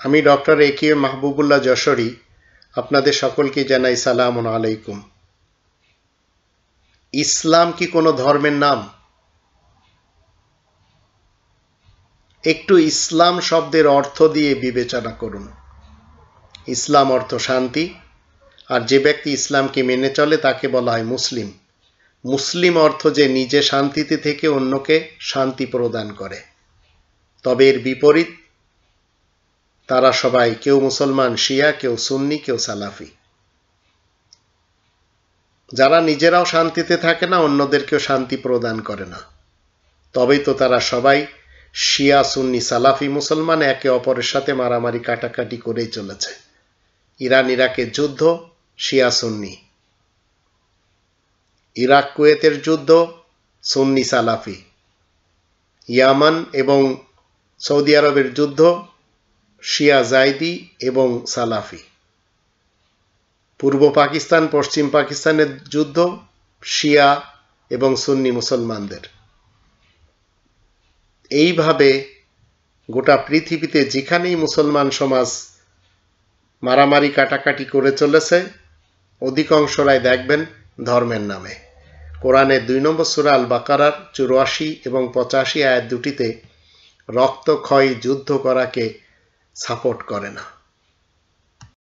আমি doctor A K M Mahbubullah Jashori আপনাদের সকলকে জানাই সালামুন আলাইকুম। ইসলাম কি কোনো ধর্মের নাম? একটু ইসলাম শব্দের অর্থ দিয়ে বিবেচনা করুন। ইসলাম অর্থ শান্তি, আর যে ব্যক্তি ইসলামকে মেনে চলে তাকে বলা হয় মুসলিম। মুসলিম অর্থ যে নিজে শান্তিতে থেকে অন্যকে শান্তি প্রদান করে। তবে এর বিপরীত, তারা সবাই কেউ মুসলমান শিয়া, কেউ সুন্নি, কেউ সালাফি। যারা নিজেরাও শান্তিতে থাকে না, অন্যদেরকেও শান্তি প্রদান করে না, তবেই তো তারা সবাই শিয়া সুন্নি সালাফি মুসলমান, একে অপরের সাথে মারামারি কাটাকাটি করেই চলেছে। ইরান ইরাকের যুদ্ধ শিয়া সুন্নি, ইরাক কুয়েতের যুদ্ধ সুন্নি সালাফি, ইয়ামান এবং সৌদি আরবের যুদ্ধ শিয়া জাইদি এবং সালাফি, পূর্ব পাকিস্তান পশ্চিম পাকিস্তানের যুদ্ধ শিয়া এবং সুন্নি মুসলমানদের। এইভাবে গোটা পৃথিবীতে যেখানেই মুসলমান সমাজ মারামারি কাটাকাটি করে চলেছে, অধিকাংশরাই দেখবেন ধর্মের নামে। কোরআনের 2 নম্বর সূরা আল বাকারার 84 এবং 85 আয়াত দুটিতে রক্তক্ষয়ী যুদ্ধ করাকে সাপোর্ট করে না।